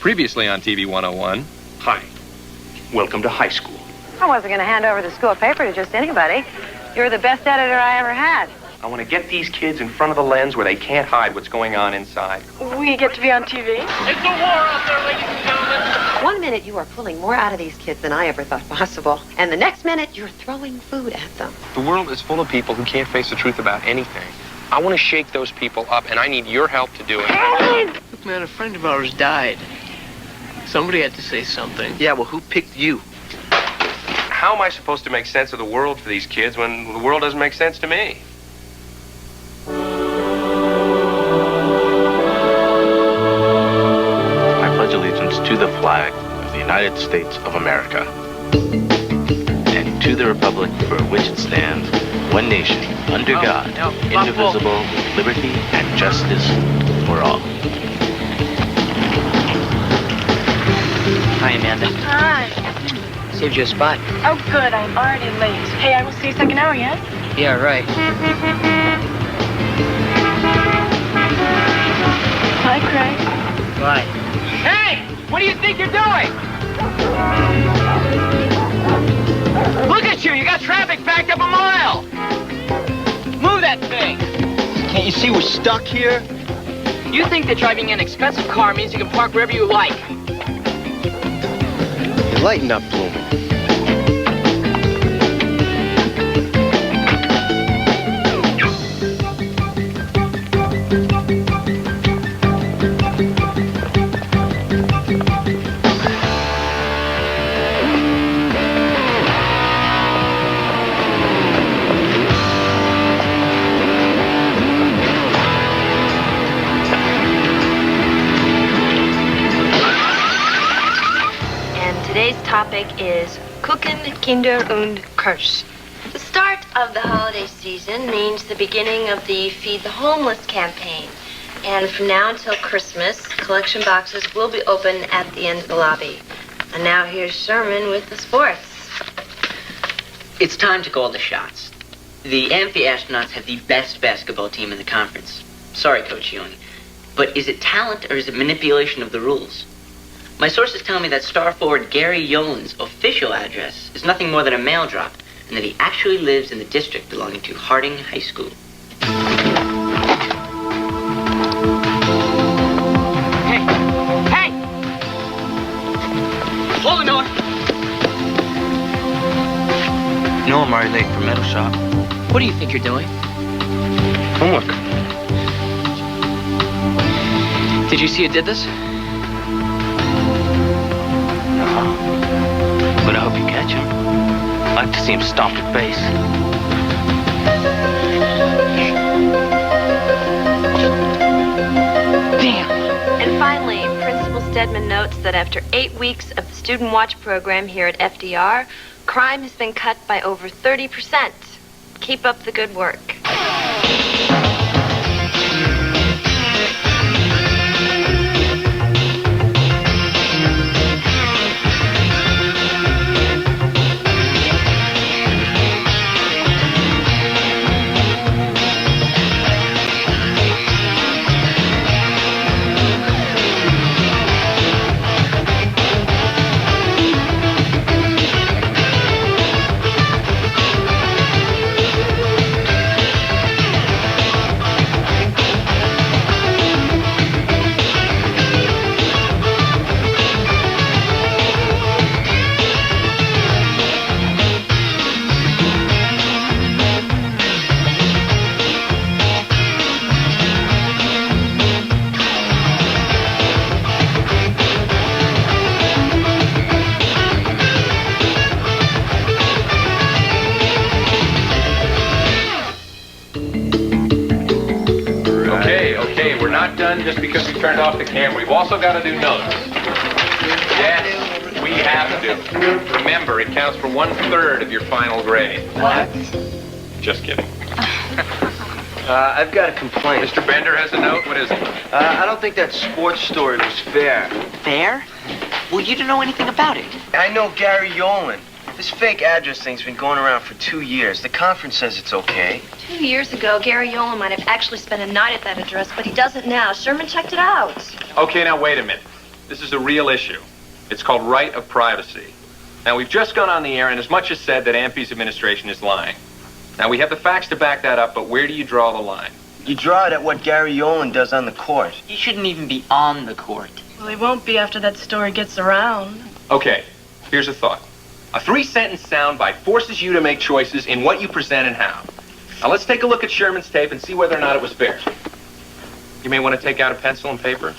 Previously on TV 101. Hi. Welcome to high school. I wasn't going to hand over the school paper to just anybody. You're the best editor I ever had. I want to get these kids in front of the lens where they can't hide what's going on inside. We get to be on TV. It's a war out there, ladies and gentlemen. One minute you are pulling more out of these kids than I ever thought possible. And the next minute you're throwing food at them. The world is full of people who can't face the truth about anything. I want to shake those people up, and I need your help to do it. Look, man, a friend of ours died. Somebody had to say something. Yeah, well, who picked you? How am I supposed to make sense of the world for these kids when the world doesn't make sense to me? I pledge allegiance to the flag of the United States of America and to the republic for which it stands, one nation, under God, indivisible, with liberty and justice for all. Hi, Amanda. Hi. Saved you a spot. Oh, good. I'm already late. Hey, I will see you second hour, yeah? Yeah, right. Hi, Craig. Bye. Hey! What do you think you're doing? Look at you! You got traffic backed up a mile! Move that thing! Can't you see we're stuck here? You think that driving an expensive car means you can park wherever you like. Lighten up, Blooming. Today's topic is Kuchen, Kinder und Kirsch. The start of the holiday season means the beginning of the Feed the Homeless campaign. And from now until Christmas, collection boxes will be open at the end of the lobby. And now here's Sherman with the sports. It's time to call the shots. The Amphi-Astronauts have the best basketball team in the conference. Sorry, Coach Ewing. But is it talent or is it manipulation of the rules? My sources tell me that star forward Gary Yolen's official address is nothing more than a mail drop, and that he actually lives in the district belonging to Harding High School. Hey! Hey! Hold it, Miller! You know I'm already late for metal shop. What do you think you're doing? Homework. Did you see who did this? But I hope you catch him. I'd like to see him stomp your face. Damn! And finally, Principal Steadman notes that after 8 weeks of the Student Watch program here at FDR, crime has been cut by over 30%. Keep up the good work. Just because we turned off the camera, we've also got to do notes. Yes, we have to. Remember, it counts for 1/3 of your final grade. What? Just kidding. I've got a complaint. Mr. Bender has a note. What is it? I don't think that sports story was fair. Fair? Well, you don't know anything about it. I know Gary Yolen. This fake address thing's been going around for 2 years. The conference says it's okay. 2 years ago, Gary Yolen might have actually spent a night at that address, but he doesn't now. Sherman checked it out. Okay, now wait a minute. this is a real issue. It's called right of privacy. Now, we've just gone on the air and as much as said that AMP's administration is lying. Now, we have the facts to back that up, but where do you draw the line? You draw it at what Gary Yolen does on the court. He shouldn't even be on the court. Well, he won't be after that story gets around. Okay, here's a thought. A 3-sentence soundbite forces you to make choices in what you present and how. Now, let's take a look at Sherman's tape and see whether or not it was fair. You may want to take out a pencil and paper.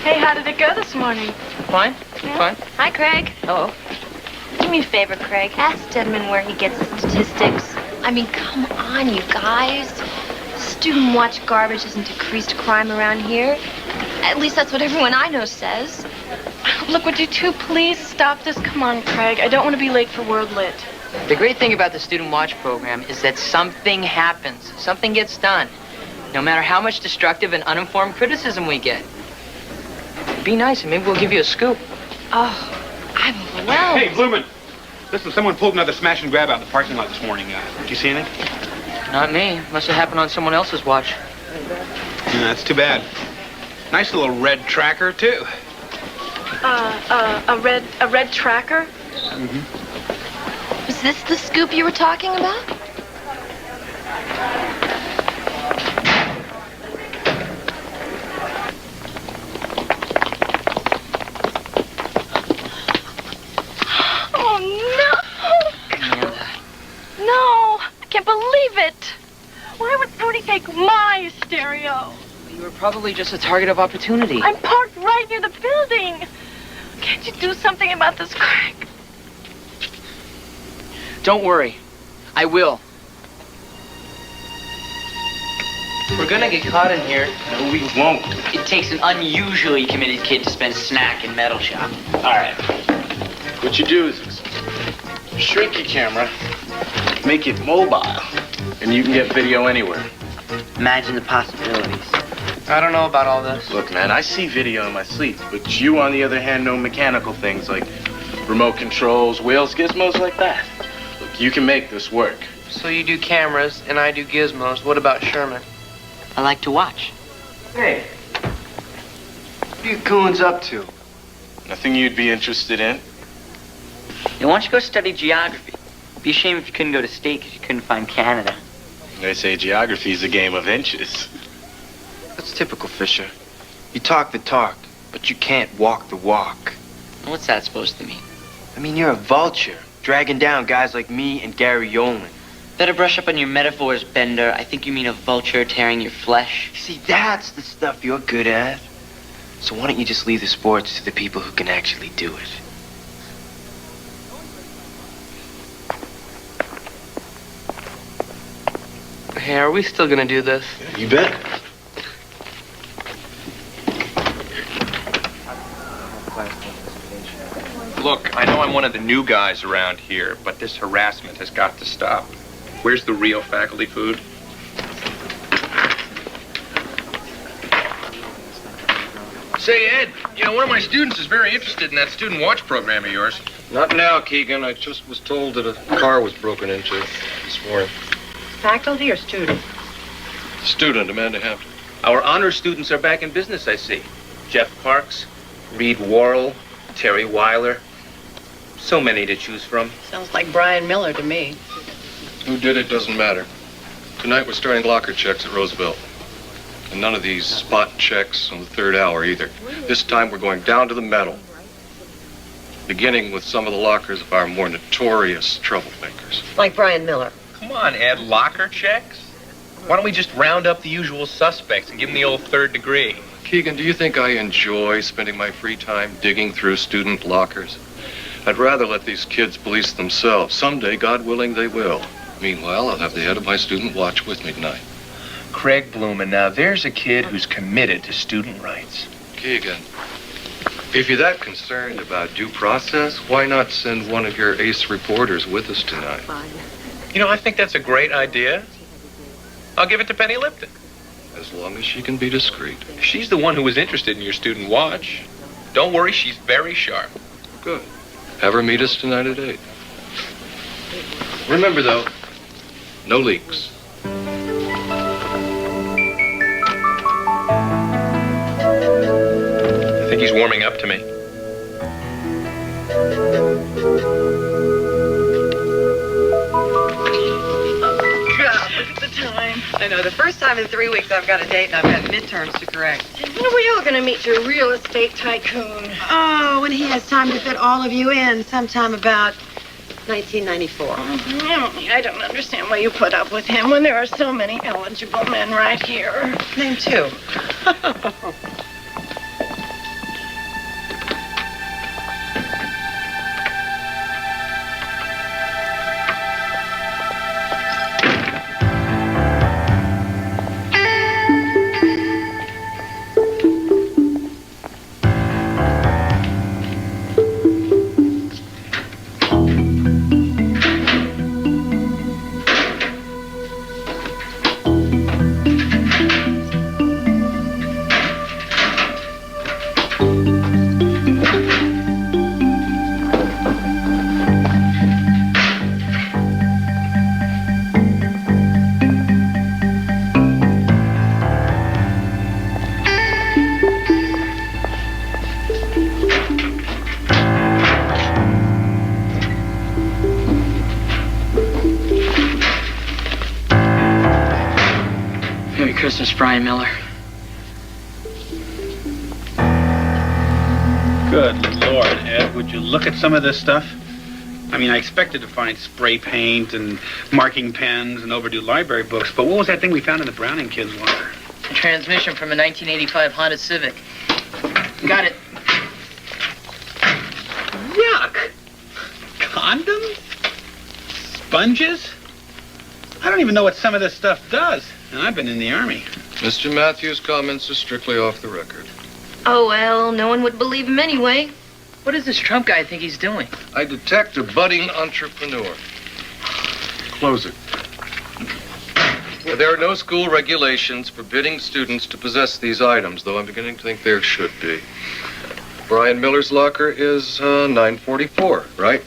Hey, how did it go this morning? Fine. Yeah. Fine. Hi, Craig. Hello. Do me a favor, Craig. Ask Steadman where he gets the statistics. I mean, come on, you guys. Student watch garbage has decreased crime around here. At least that's what everyone I know says. Look, would you two please stop this? Come on, Craig. I don't want to be late for World Lit. The great thing about the Student Watch program is that something happens. Something gets done. No matter how much destructive and uninformed criticism we get. Be nice and maybe we'll give you a scoop. Oh, I'm overwhelmed. Hey, Blumen. Listen, someone pulled another smash and grab out in the parking lot this morning. Did you see anything? Not me. Must have happened on someone else's watch. Yeah, that's too bad. Nice little red tracker, too. A red tracker? Mm-hmm. Was this the scoop you were talking about? Take my stereo. You were probably just a target of opportunity. I'm parked right near the building. Can't you do something about this, Craig? Don't worry. I will. We're gonna get caught in here. No, we won't. It takes an unusually committed kid to spend snack in metal shop. All right. What you do is shrink your camera, make it mobile, and you can get video anywhere. Imagine the possibilities. I don't know about all this. Look, man, I see video in my sleep, but you, on the other hand, know mechanical things like remote controls, wheels, gizmos like that. Look, you can make this work. So you do cameras and I do gizmos. What about Sherman? I like to watch. Hey, what are you goons up to? Nothing you'd be interested in? Now, why don't you go study geography? It'd be a shame if you couldn't go to state because you couldn't find Canada. They say geography's a game of inches. That's typical, Fischer. You talk the talk, but you can't walk the walk. What's that supposed to mean? I mean, you're a vulture, dragging down guys like me and Gary Yolen. Better brush up on your metaphors, Bender. I think you mean a vulture tearing your flesh. See, that's the stuff you're good at. So why don't you just leave the sports to the people who can actually do it? Hey, are we still gonna do this? You bet. Look, I know I'm one of the new guys around here, but this harassment has got to stop. Where's the real faculty food? Say, Ed, you know, one of my students is very interested in that student watch program of yours. Not now, Keegan. I just was told that a car was broken into this morning. Faculty or student? Student, Amanda Hampton. Our honor students are back in business, I see. Jeff Parks, Reed Worrell, Teri Weiler. So many to choose from. Sounds like Brian Miller to me. Who did it doesn't matter. Tonight we're starting locker checks at Roosevelt. And none of these spot checks on the third hour either. This time we're going down to the metal. Beginning with some of the lockers of our more notorious troublemakers. Like Brian Miller. Come on, Ed, locker checks? Why don't we just round up the usual suspects and give them the old third degree? Keegan, do you think I enjoy spending my free time digging through student lockers? I'd rather let these kids police themselves. Someday, God willing, they will. Meanwhile, I'll have the head of my student watch with me tonight. Craig Blumen, now there's a kid who's committed to student rights. Keegan, if you're that concerned about due process, why not send one of your ace reporters with us tonight? You know, I think that's a great idea. I'll give it to Penny Lipton. As long as she can be discreet. She's the one who was interested in your student watch. Don't worry, she's very sharp. Good. Have her meet us tonight at 8. Remember, though, no leaks. I think he's warming up to me. God, look at the time. I know, the first time in 3 weeks I've got a date and I've got midterms to correct. When are we all gonna meet your real estate tycoon? Oh, when he has time to fit all of you in, sometime about 1994. Emily, I don't understand why you put up with him when there are so many eligible men right here. Name two. Christmas, Brian Miller. Good Lord, Ed, would you look at some of this stuff? I mean, I expected to find spray paint and marking pens and overdue library books, but what was that thing we found in the Browning kids' locker? A transmission from a 1985 Honda Civic. Got it. Yuck! Condoms? Sponges? I don't even know what some of this stuff does, and I've been in the Army. Mr. Matthews' comments are strictly off the record. Oh, well, no one would believe him anyway. What does this Trump guy think he's doing? I detect a budding entrepreneur. Close it. There are no school regulations forbidding students to possess these items, though I'm beginning to think there should be. Brian Miller's locker is 944, right?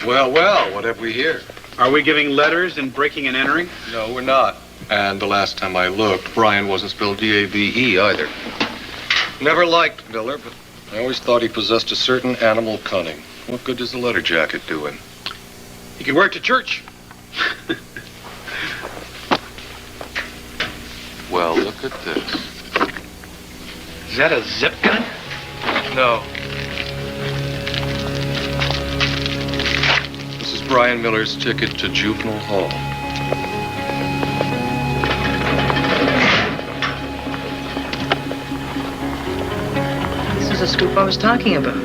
Well, what have we here? Are we giving letters and breaking and entering? No, we're not. And the last time I looked, Brian wasn't spelled D-A-V-E either. Never liked Miller, but I always thought he possessed a certain animal cunning. What good does the letter jacket do him? He could wear it to church. Well, look at this. Is that a zip gun? No. This is Brian Miller's ticket to Juvenile Hall. This is the scoop I was talking about.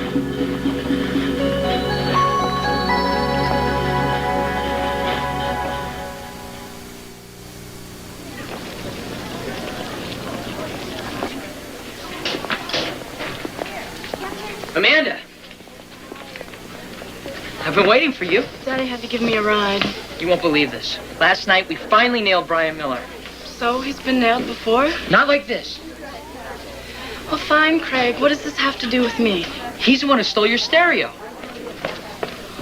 Amanda! I've been waiting for you. Daddy had to give me a ride. You won't believe this. Last night, we finally nailed Brian Miller. So, he's been nailed before? Not like this. Well, fine, Craig. What does this have to do with me? He's the one who stole your stereo.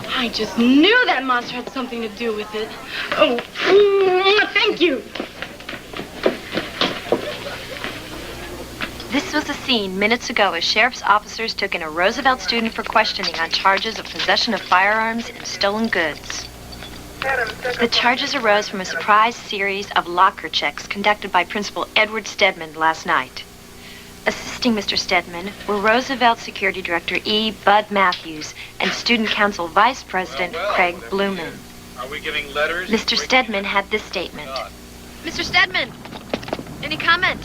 I just knew that monster had something to do with it. Oh, thank you. This was a scene minutes ago as sheriff's officers took in a Roosevelt student for questioning on charges of possession of firearms and stolen goods. The charges arose from a surprise series of locker checks conducted by Principal Edward Steadman last night. Assisting Mr. Steadman were Roosevelt Security Director E. Bud Matthews and Student Council Vice President Craig Blumen. Are we giving letters? Mr. Steadman had this statement. Mr. Steadman, any comment?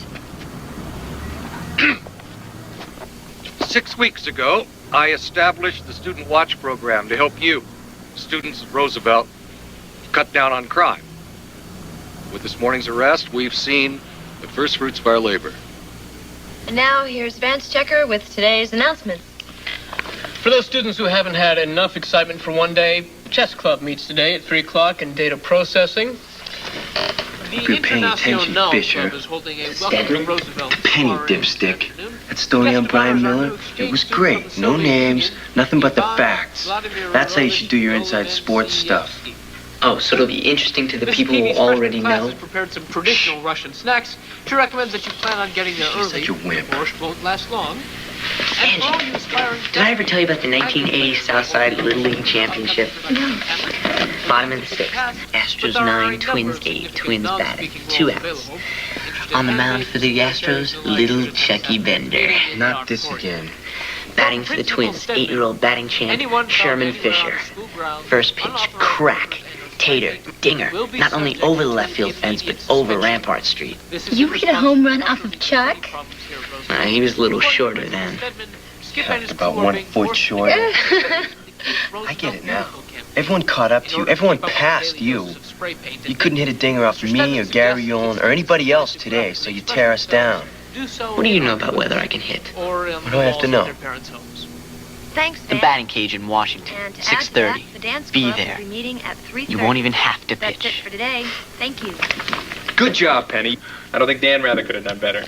6 weeks ago, I established the Student Watch Program to help you, students of Roosevelt, cut down on crime. With this morning's arrest, we've seen the first fruits of our labor. And now here's Vance Checker with today's announcements. For those students who haven't had enough excitement for one day, Chess Club meets today at 3 o'clock in data processing. If you're paying attention, Fischer. Steadman? Penny dipstick. That story on Brian Miller, it was great. No names, nothing but the facts. That's how you should do your inside sports stuff. Oh, so it'll be interesting to the people who already know? Prepared some traditional Russian snacks. She recommends that you plan on getting there early. Such a wimp. The course won't last long. Angie, did I ever tell you about the 1980 Southside Little League Championship? No. Bottom of the sixth. Astros 9, Twins 8. Twins batting. 2 outs. On the mound for the Astros, little Chucky Bender. Not this again. Batting for the Twins, 8-year-old batting champ, Sherman Fischer. First pitch, crack. Tater, dinger, not only over the left field fence, but over Rampart Street. You hit a home run off of Chuck? He was a little shorter then. About 1 foot shorter. I get it now. Everyone caught up to you. Everyone passed you. You couldn't hit a dinger off me or Gary Yolen or anybody else today, so you tear us down. What do you know about whether I can hit? What do I have to know? Thanks, The batting cage in Washington, 6:30. Be there. You won't even have to pitch. That's it for today. Thank you. Good job, Penny. I don't think Dan Rather could have done better.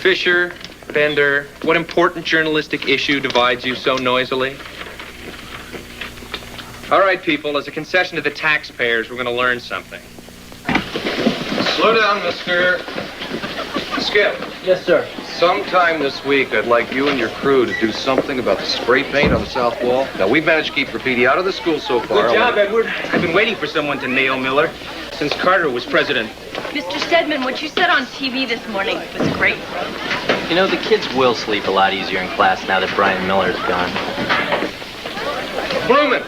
Fischer, Bender, what important journalistic issue divides you so noisily? All right, people, as a concession to the taxpayers, we're going to learn something. Slow down, mister. Skip. Yes, sir. Sometime this week, I'd like you and your crew to do something about the spray paint on the south wall. Now, we've managed to keep graffiti out of the school so far. Good job, Edward. I've been waiting for someone to nail Miller since Carter was president. Mr. Steadman, what you said on TV this morning was great. You know, the kids will sleep a lot easier in class now that Brian Miller's gone. Blumen.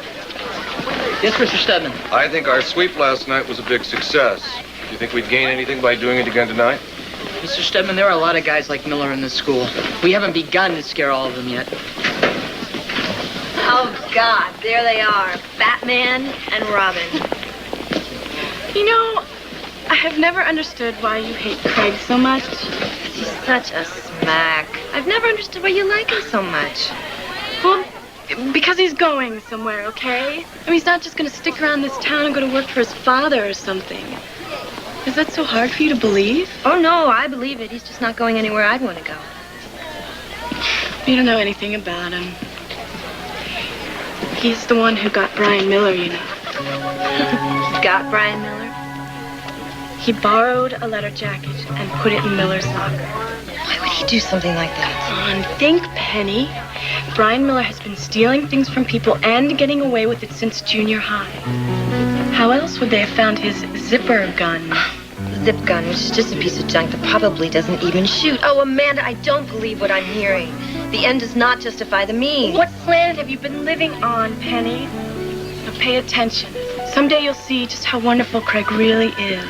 Yes, Mr. Steadman. I think our sweep last night was a big success. Do you think we'd gain anything by doing it again tonight? Mr. Steadman, there are a lot of guys like Miller in this school. We haven't begun to scare all of them yet. Oh, God, there they are. Batman and Robin. You know, I have never understood why you hate Craig so much. He's such a smack. I've never understood why you like him so much. Well, because he's going somewhere, okay? I mean, he's not just going to stick around this town and go to work for his father or something. Is that so hard for you to believe? Oh, no, I believe it. He's just not going anywhere I'd want to go. You don't know anything about him. He's the one who got Brian Miller, you know. He got Brian Miller? He borrowed a letter jacket and put it in Miller's locker. Why would he do something like that? Come on, think, Penny. Brian Miller has been stealing things from people and getting away with it since junior high. How else would they have found his zipper gun? Zip gun, which is just a piece of junk that probably doesn't even shoot. Oh, Amanda, I don't believe what I'm hearing. The end does not justify the means. What planet have you been living on, Penny? Now pay attention. Someday you'll see just how wonderful Craig really is.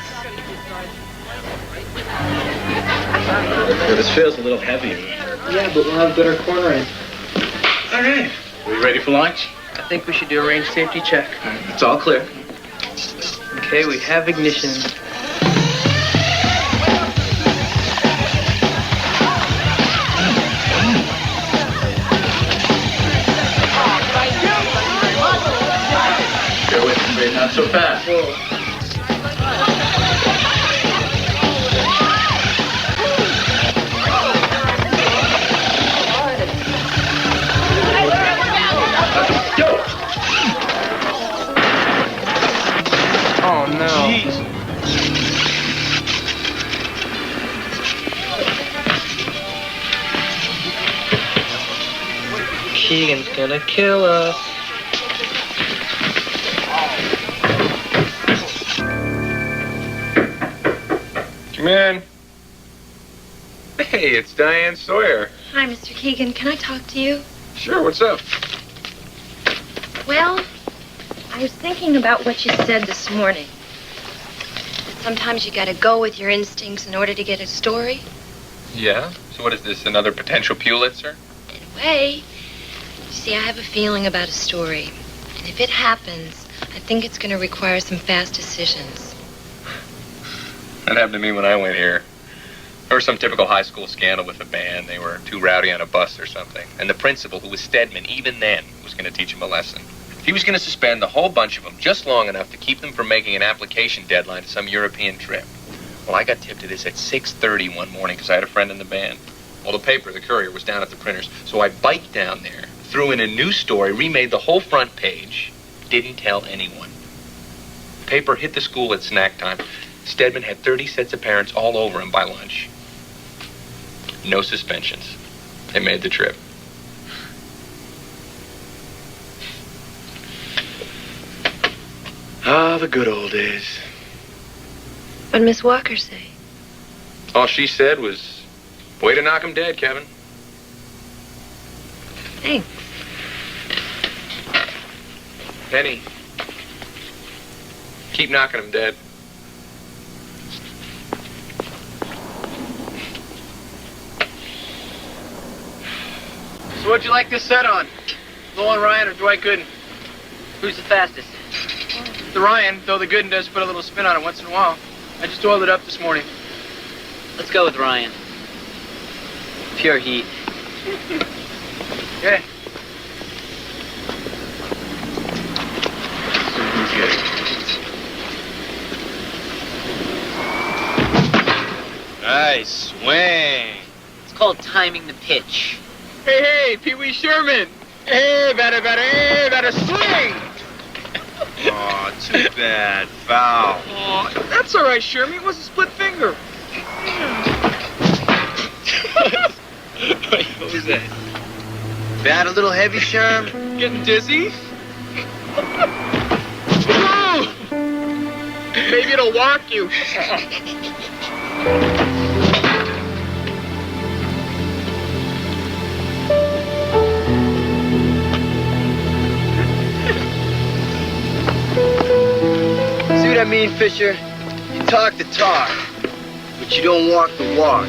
Well, this feels a little heavier. Yeah, but we'll have better cornering. All right. Are we ready for launch? I think we should do a range safety check. It's all clear. Okay, we have ignition. Bear with me, Brynn, not so fast. Oh, no. Jeez. Keegan's gonna kill us. Come in. Hey, it's Diane Sawyer. Hi, Mr. Keegan. Can I talk to you? Sure, what's up? Well, I was thinking about what you said this morning. Sometimes you gotta go with your instincts in order to get a story. Yeah? So what is this, another potential Pulitzer? In a way. You see, I have a feeling about a story. And if it happens, I think it's gonna require some fast decisions. That happened to me when I went here. There was some typical high school scandal with a band. They were too rowdy on a bus or something. And the principal, who was Steadman, even then, was going to teach him a lesson. He was going to suspend the whole bunch of them just long enough to keep them from making an application deadline to some European trip. Well, I got tipped of this at 6:30 one morning because I had a friend in the band. Well, the paper, the Courier, was down at the printers, so I biked down there, threw in a new story, remade the whole front page, didn't tell anyone. The paper hit the school at snack time. Steadman had 30 sets of parents all over him by lunch. No suspensions. They made the trip. Ah, the good old days. What'd Miss Walker say? All she said was, way to knock him dead, Kevin. Thanks. Penny, keep knocking him dead. So what'd you like this set on? Nolan Ryan or Dwight Gooden? Who's the fastest? The Ryan, though the Gooden does put a little spin on it once in a while. I just oiled it up this morning. Let's go with Ryan. Pure heat. Okay. Nice swing. It's called timing the pitch. Hey, Pee-wee Sherman. Hey, better swing. Oh, too bad. Foul. Oh, that's all right, Sherman. It was a split finger. What was that? Bat a little heavy, Sherm? Getting dizzy? Maybe it'll walk you. See what I mean, Fischer? You talk the talk, but you don't walk the walk.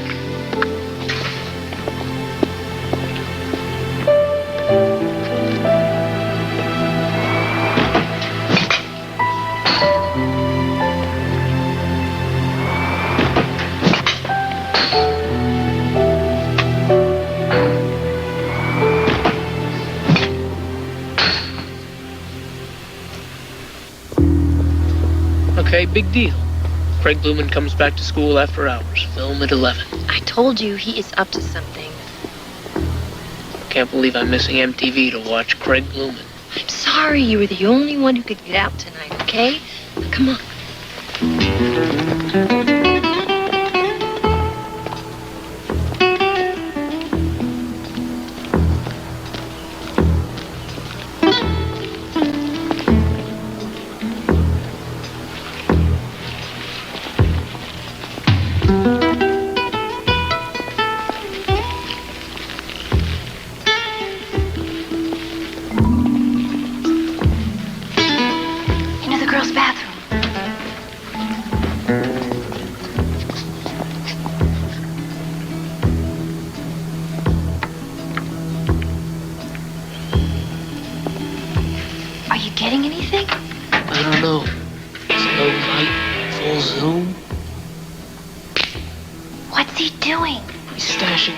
Okay, big deal. Craig Blumen comes back to school after hours. Film at 11. I told you he is up to something. Can't believe I'm missing MTV to watch Craig Blumen. I'm sorry, you were the only one who could get out tonight, okay? Now, come on.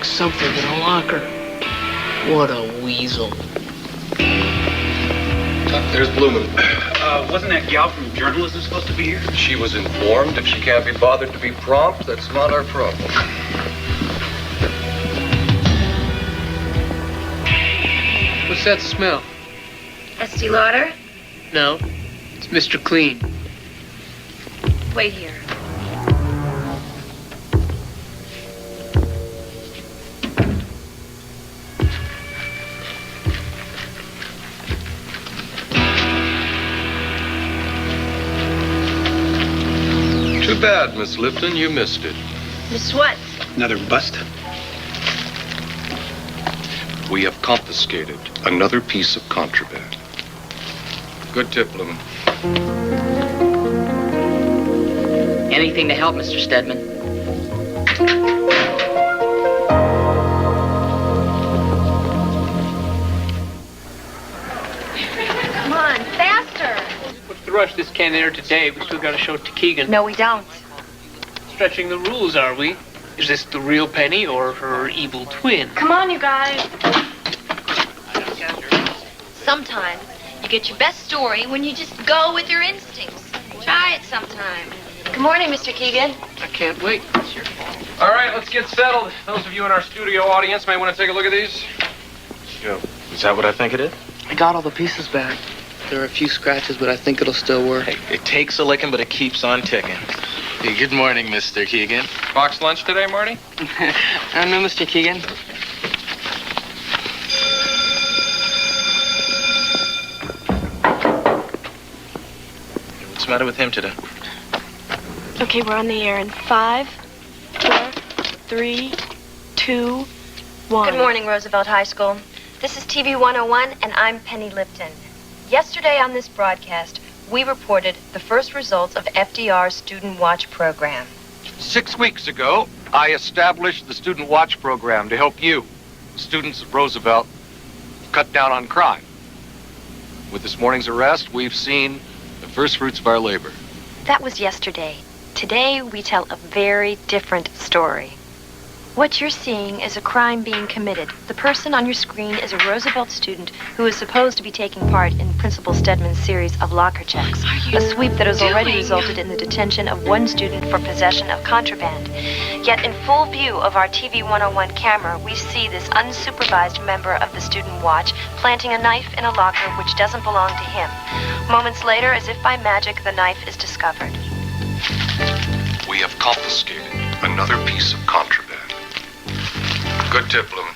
Something in a locker. What a weasel. There's Blumen. Wasn't that gal from journalism supposed to be here? She was informed. If she can't be bothered to be prompt, that's not our problem. What's that smell? Estee Lauder? No, it's Mr. Clean. Wait here. Too bad, Miss Lipton. You missed it. Miss what? Another bust? We have confiscated another piece of contraband. Good tip, Blumen. Anything to help, Mr. Steadman? Come on, faster! What's the rush? This can't air today. We still gotta show it to Keegan. No, we don't. Stretching the rules, are we? Is this the real Penny or her evil twin? Come on, you guys. Sometimes You get your best story when you just go with your instincts. Try it sometime. Good morning, Mr. Keegan. I can't wait. All right, let's get settled. Those of you in our studio audience may want to take a look at these. Yo, is that what I think it is? I got all the pieces back. There are a few scratches, but I think it'll still work. Hey, it takes a licking, but it keeps on ticking. Hey, good morning, Mr. Keegan. Box lunch today, Marty? No, Mr. Keegan. What's the matter with him today? Okay, we're on the air in 5, 4, 3, 2, 1. Good morning, Roosevelt High School. This is TV 101, and I'm Penny Lipton. Yesterday on this broadcast, we reported the first results of FDR's Student Watch program. 6 weeks ago, I established the Student Watch program to help you, students of Roosevelt, cut down on crime. With this morning's arrest, we've seen the first fruits of our labor. That was yesterday. Today, we tell a very different story. What you're seeing is a crime being committed. The person on your screen is a Roosevelt student who is supposed to be taking part in Principal Steadman's series of locker checks, a sweep that has already resulted in the detention of one student for possession of contraband. Yet in full view of our TV 101 camera, we see this unsupervised member of the Student Watch planting a knife in a locker which doesn't belong to him. Moments later, as if by magic, the knife is discovered. We have confiscated another piece of contraband. Good tip, Lumen.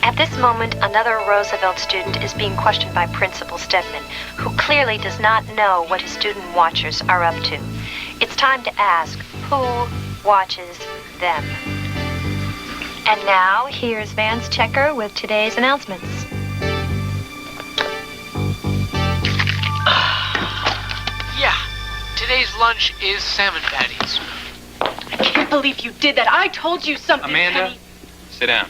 At this moment, another Roosevelt student is being questioned by Principal Steadman, who clearly does not know what his student watchers are up to. It's time to ask, who watches them? And now, here's Vance Checker with today's announcements. Yeah, today's lunch is salmon patties. I can't believe you did that. I told you something, Amanda, Penny. sit down.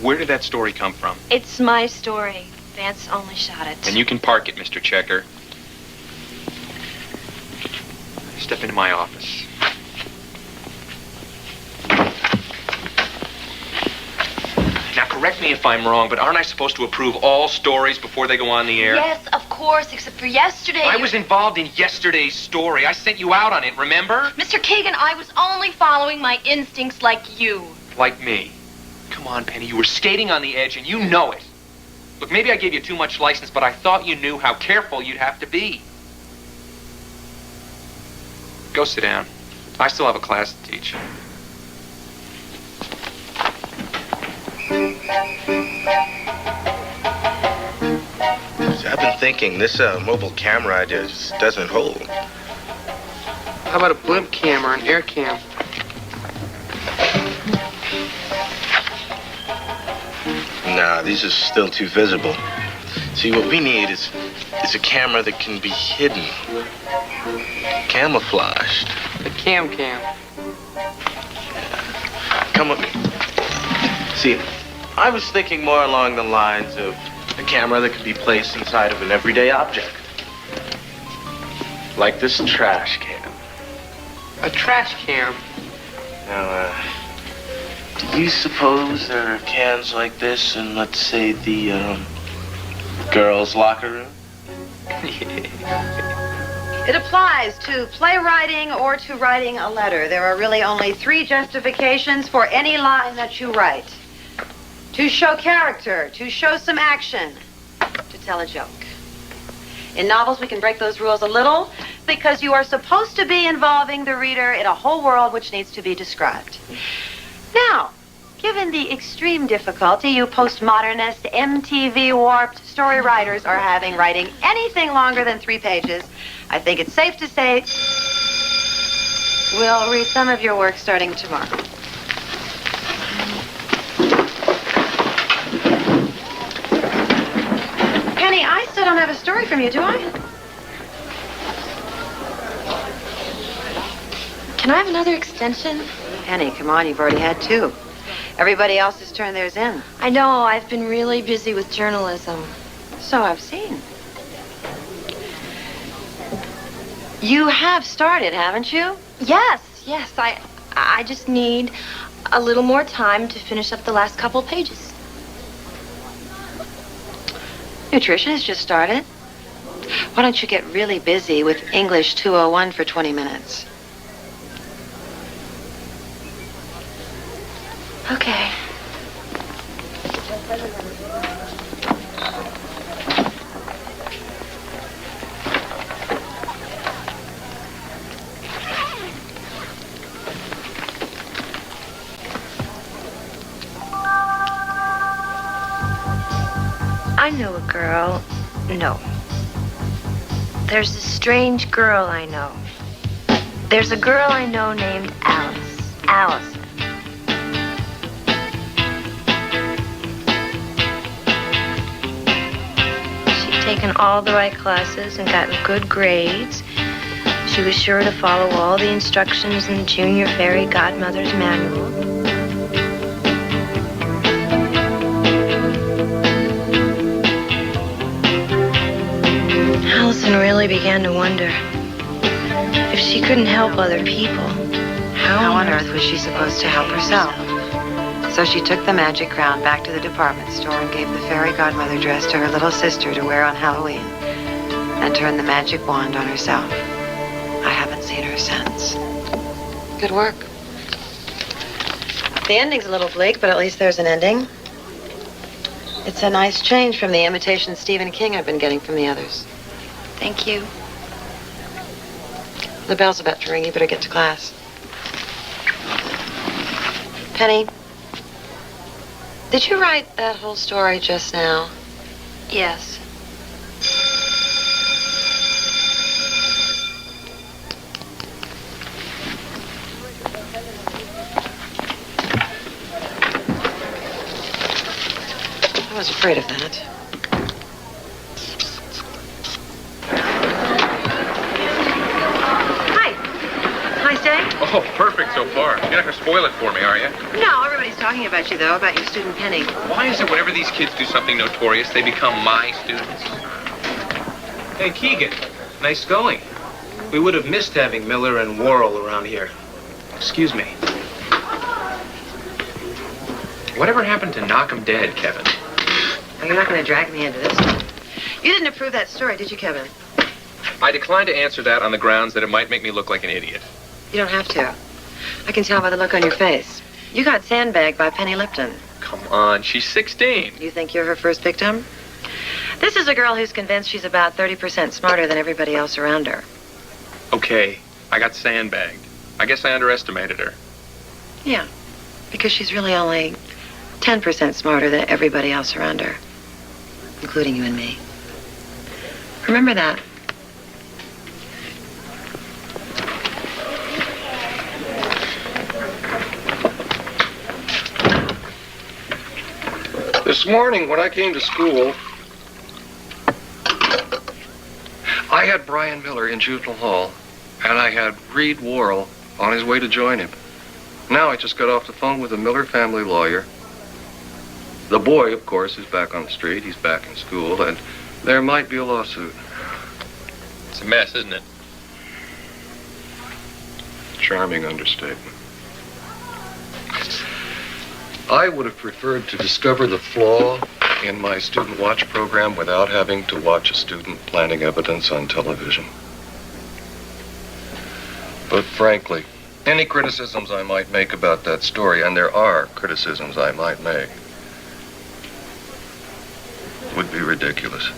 Where did that story come from? It's my story. Vance only shot it. And you can park it, Mr. Checker. Step into my office. Now, correct me if I'm wrong, but aren't I supposed to approve all stories before they go on the air? Yes, of course, except for yesterday. I was involved in yesterday's story. I sent you out on it, remember? Mr. Keegan, I was only following my instincts like you. Like me. Come on, Penny, you were skating on the edge and you know it. Look, maybe I gave you too much license, but I thought you knew how careful you'd have to be. Go sit down. I still have a class to teach. I've been thinking this mobile camera idea just doesn't hold. How about a blimp cam or an air cam? Nah, these are still too visible. See, what we need is a camera that can be hidden. Camouflaged. A cam. Come with me. See, I was thinking more along the lines of a camera that could be placed inside of an everyday object. Like this trash can. A trash cam? Now, do you suppose there are cans like this in, let's say, the, girls' locker room? It applies to playwriting or to writing a letter. There are really only 3 justifications for any line that you write. To show character, to show some action, to tell a joke. In novels, we can break those rules a little because you are supposed to be involving the reader in a whole world which needs to be described. Now, given the extreme difficulty you postmodernist, MTV warped story writers are having writing anything longer than 3 pages, I think it's safe to say we'll read some of your work starting tomorrow. Penny, I still don't have a story from you, do I? Can I have another extension? Penny, come on, you've already had 2. Everybody else has turned theirs in. I know, I've been really busy with journalism. So I've seen. You have started, haven't you? Yes, I just need a little more time to finish up the last couple pages. Nutrition has just started. Why don't you get really busy with English 201 for 20 minutes? Okay. I know a girl. No. There's a strange girl I know. There's a girl I know named Alice. Allison. She'd taken all the right classes and gotten good grades. She was sure to follow all the instructions in the Junior Fairy Godmother's Manual. Allison really began to wonder if she couldn't help other people. How on earth was she supposed to help herself? So she took the magic crown back to the department store and gave the fairy godmother dress to her little sister to wear on Halloween, and turned the magic wand on herself. I haven't seen her since. Good work. The ending's a little bleak, but at least there's an ending. It's a nice change from the imitation Stephen King I've been getting from the others. Thank you. The bell's about to ring. You better get to class. Penny, did you write that whole story just now? Yes. I was afraid of that. Oh, perfect so far. You're not going to spoil it for me, are you? No, everybody's talking about you, though, about your student Penny. Why is it whenever these kids do something notorious, they become my students? Hey, Keegan. Nice going. We would have missed having Miller and Worrell around here. Excuse me. Whatever happened to knock 'em dead, Kevin? Oh, you're not going to drag me into this one. You didn't approve that story, did you, Kevin? I declined to answer that on the grounds that it might make me look like an idiot. You don't have to. I can tell by the look on your face. You got sandbagged by Penny Lipton. Come on, she's 16. You think you're her first victim? This is a girl who's convinced she's about 30% smarter than everybody else around her. Okay, I got sandbagged. I guess I underestimated her. Yeah, because she's really only 10% smarter than everybody else around her, including you and me. Remember that. This morning, when I came to school, I had Brian Miller in juvenile hall, and I had Reed Worrell on his way to join him. Now I just got off the phone with the Miller family lawyer. The boy, of course, is back on the street. He's back in school, and there might be a lawsuit. It's a mess, isn't it? Charming understatement. I would have preferred to discover the flaw in my student watch program without having to watch a student planting evidence on television. But frankly, any criticisms I might make about that story, and there are criticisms I might make, would be ridiculous.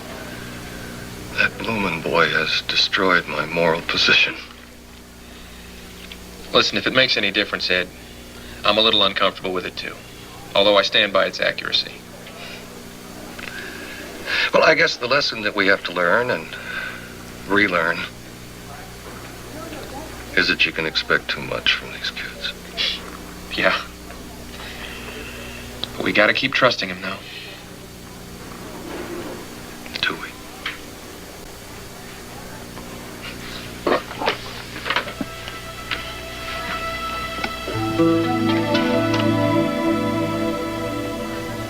That bloomin' boy has destroyed my moral position. Listen, if it makes any difference, Ed, I'm a little uncomfortable with it, too. Although I stand by its accuracy. Well, I guess the lesson that we have to learn and relearn is that you can expect too much from these kids. Yeah. But we gotta keep trusting him now. Do we?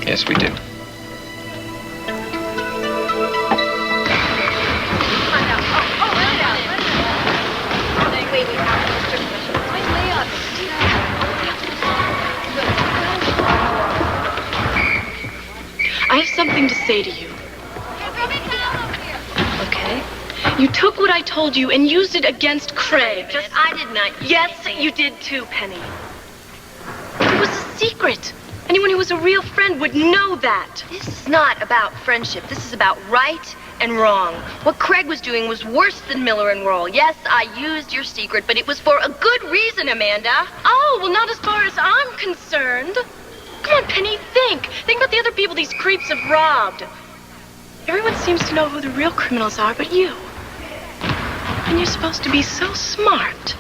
Yes, we do. say to you. Okay. You took what I told you and used it against Craig. I did not. Yes, you did too, Penny. It was a secret. Anyone who was a real friend would know that. This is not about friendship. This is about right and wrong. What Craig was doing was worse than Miller and Roll. Yes, I used your secret, but it was for a good reason, Amanda. Oh, well, not as far as I'm concerned. Come on, Penny, think. Think about the other people these creeps have robbed. Everyone seems to know who the real criminals are but you. And you're supposed to be so smart.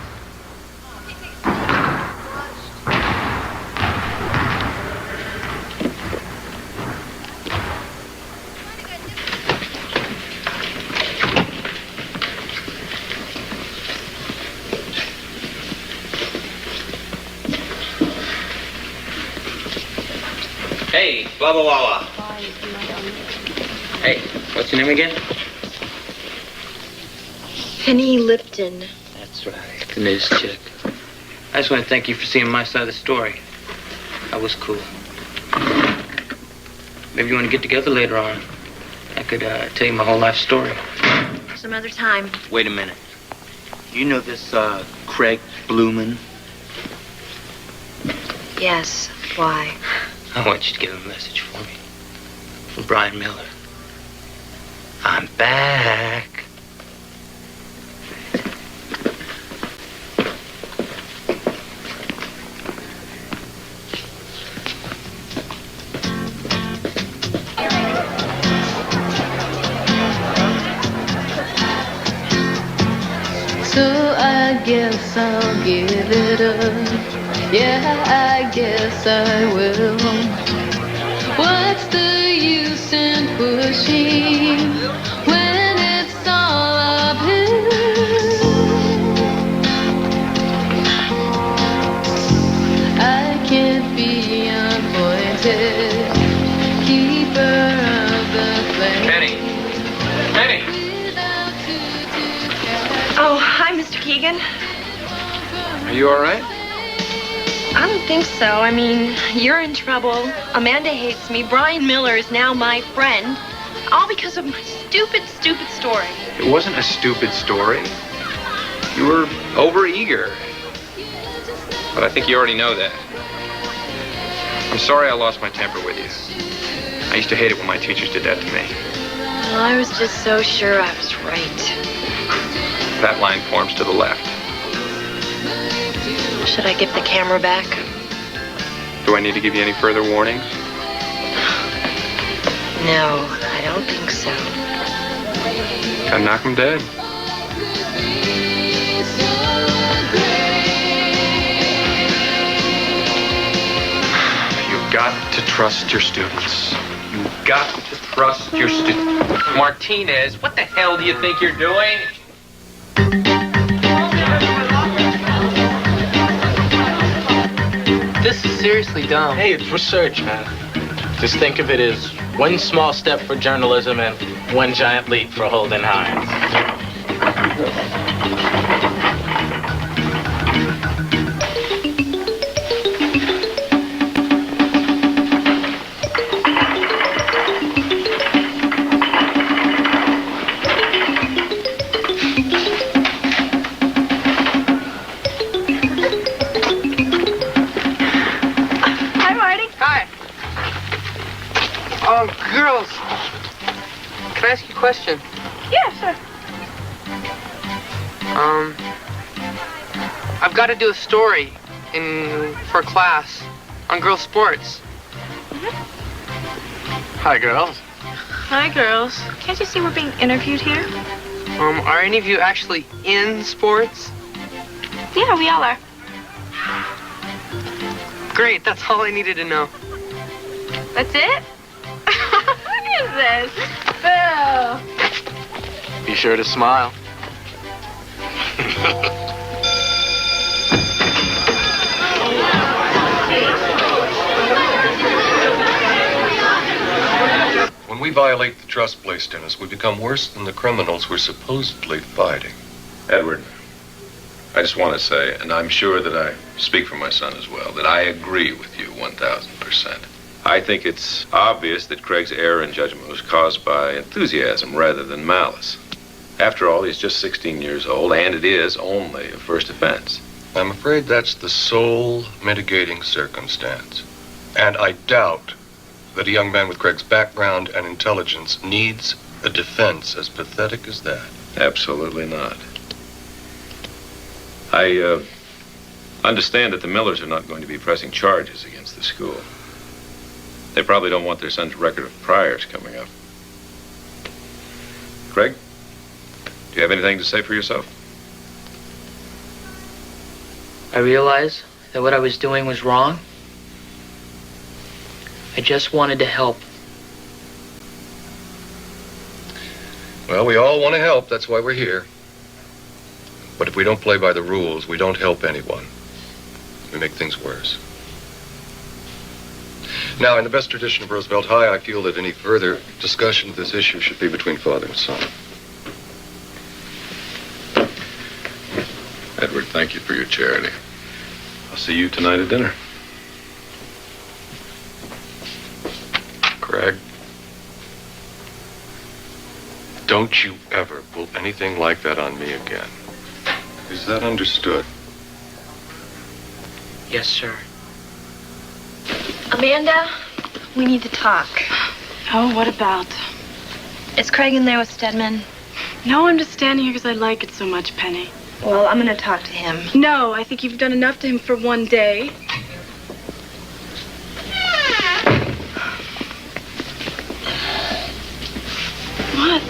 Hey, blah, blah, blah, blah. Hey, what's your name again? Penny Lipton. That's right, the news chick. I just want to thank you for seeing my side of the story. That was cool. Maybe you want to get together later on. I could tell you my whole life story. Some other time. Wait a minute. You know this, Craig Blumen? Yes. Why? I want you to give a message for me. From Brian Miller. I'm back. So I guess I'll give it up. Yeah, I guess I will. What's the use in pushing when it's all uphill? I can't be appointed keeper of the flame. Penny! Penny! Oh, hi, Mr. Keegan. Are you all right? I don't think so. I mean, you're in trouble. Amanda hates me. Brian Miller is now my friend. All because of my stupid, stupid story. It wasn't a stupid story. You were overeager. But I think you already know that. I'm sorry I lost my temper with you. I used to hate it when my teachers did that to me. Well, I was just so sure I was right. That line forms to the left. Should I give the camera back? Do I need to give you any further warnings? No, I don't think so. Gotta knock him dead. You've got to trust your students. You've got to trust your students. Martinez, what the hell do you think you're doing? This is seriously dumb. Hey, it's research, man. Just think of it as one small step for journalism and one giant leap for Holden Hines. Girls, can I ask you a question? Yeah, sure. I've got to do a story for class on girls' sports. Hi, girls. Hi, girls. Can't you see we're being interviewed here? Are any of you actually in sports? Yeah, we all are. Great, that's all I needed to know. That's it? What is this? Bill. Be sure to smile. When we violate the trust placed in us, we become worse than the criminals we're supposedly fighting. Edward, I just want to say, and I'm sure that I speak for my son as well, that I agree with you 1,000%. I think it's obvious that Craig's error in judgment was caused by enthusiasm rather than malice. After all, he's just 16 years old, and it is only a first offense. I'm afraid that's the sole mitigating circumstance. And I doubt that a young man with Craig's background and intelligence needs a defense as pathetic as that. Absolutely not. I understand that the Millers are not going to be pressing charges against the school. They probably don't want their son's record of priors coming up. Craig, do you have anything to say for yourself? I realize that what I was doing was wrong. I just wanted to help. Well, we all want to help. That's why we're here. But if we don't play by the rules, we don't help anyone. We make things worse. Now, in the best tradition of Roosevelt High, I feel that any further discussion of this issue should be between father and son. Edward, thank you for your charity. I'll see you tonight at dinner. Craig, don't you ever pull anything like that on me again. Is that understood? Yes, sir. Amanda, we need to talk. Oh, what about? Is Craig in there with Steadman? No, I'm just standing here because I like it so much, Penny. Well, I'm going to talk to him. No, I think you've done enough to him for one day. What?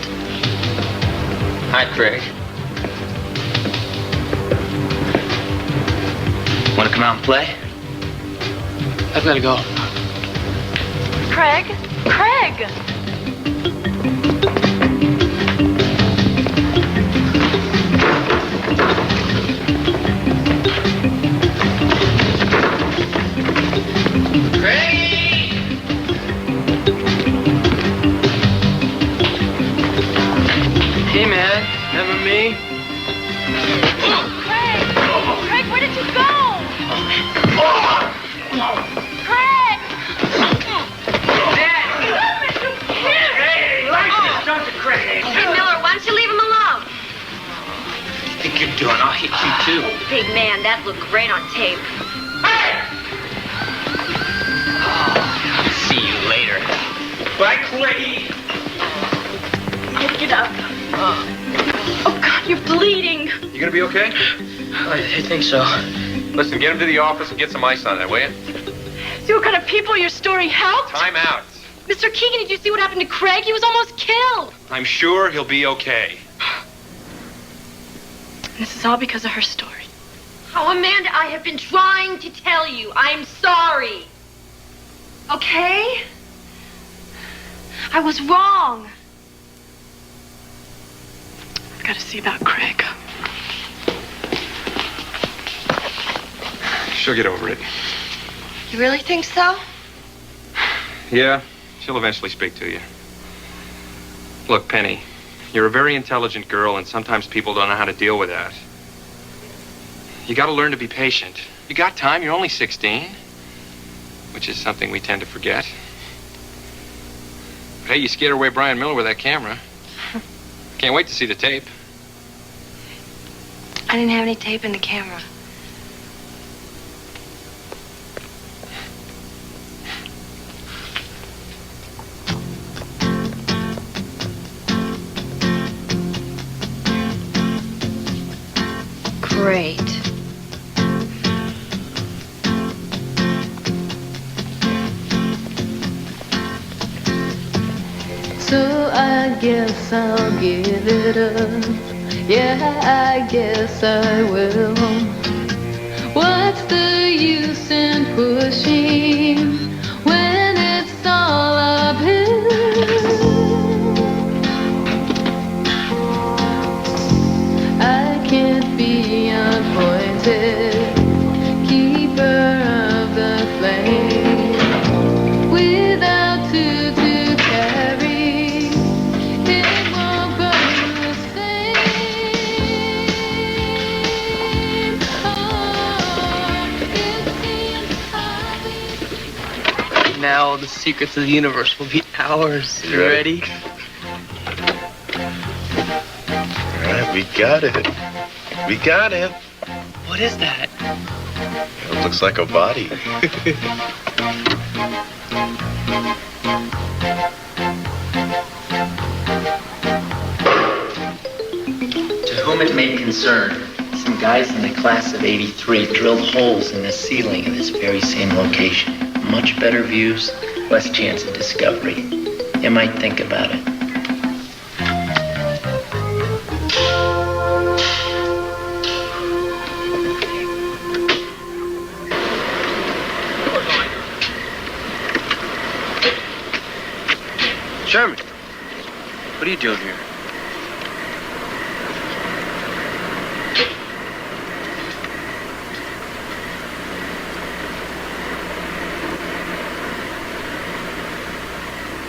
Hi, Craig. Want to come out and play? I've got to go. Craig? Craig! Hey, man. Remember me? Craig! Craig, where did you go? Craig! Dad! Hey, relax, don't you, Craig? Hey, Miller, why don't you leave him alone? What do you think you're doing? I'll hit you, too. Big man, that looked great on tape. Hey! See you later. Bye, Craig. Get up. Oh, God, you're bleeding. You gonna be okay? I think so. Listen, get him to the office and get some ice on it, will you? See what kind of people your story helped? Time out. Mr. Keegan, did you see what happened to Craig? He was almost killed. I'm sure he'll be okay. This is all because of her story. Oh, Amanda, I have been trying to tell you. I'm sorry. Okay? I was wrong. I've got to see about Craig. She'll get over it. You really think so? Yeah, she'll eventually speak to you. Look, Penny, you're a very intelligent girl, and sometimes people don't know how to deal with that. You got to learn to be patient. You got time. You're only 16, which is something we tend to forget. But hey, you scared away Brian Miller with that camera. Can't wait to see the tape. I didn't have any tape in the camera. Great. So I guess I'll give it up. Yeah, I guess I will. What's the use in pushing when it's all uphill? I can't be appointed keeper of the flame without two to carry. It won't burn the same. Oh, it seems obvious. Now all the secrets of the universe will be ours. You ready? All right, we got it. We got it. What is that? It looks like a body. To whom it may concern, some guys in the class of '83 drilled holes in the ceiling of this very same location. Much better views, less chance of discovery. You might think about it. Sherman, what are you doing here?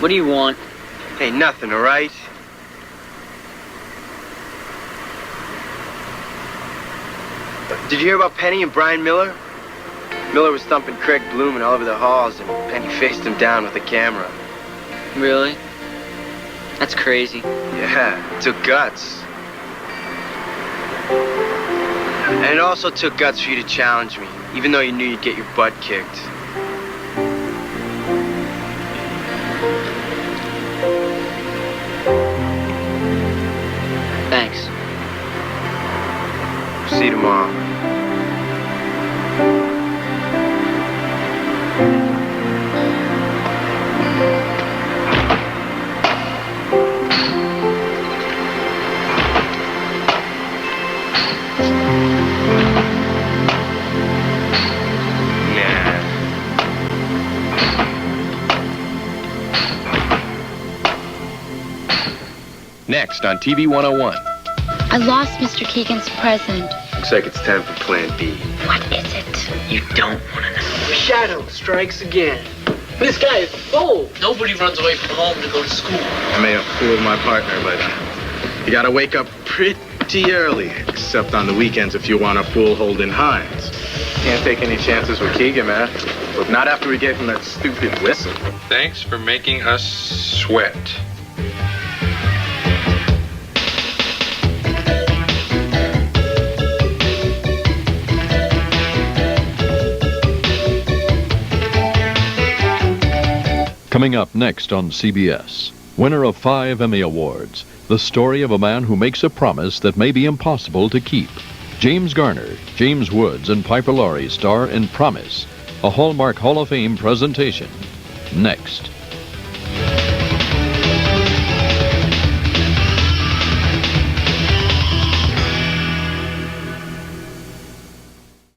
What do you want? Hey, nothing, all right? Did you hear about Penny and Brian Miller? Miller was thumping Craig Blumen all over the halls, and Penny faced him down with a camera. Really? That's crazy. Yeah, it took guts. And it also took guts for you to challenge me, even though you knew you'd get your butt kicked. Thanks. See you tomorrow. Next on TV 101. I lost Mr. Keegan's present. Looks like it's time for Plan B. What is it? You don't want to know. Shadow strikes again. This guy is bold. Nobody runs away from home to go to school. I made a fool of my partner, but you gotta wake up pretty early, except on the weekends if you want to fool Holden Hines. Can't take any chances with Keegan, man. But not after we gave him that stupid whistle. Thanks for making us sweat. Coming up next on CBS, winner of 5 Emmy Awards, the story of a man who makes a promise that may be impossible to keep. James Garner, James Woods, and Piper Laurie star in Promise, a Hallmark Hall of Fame presentation. Next.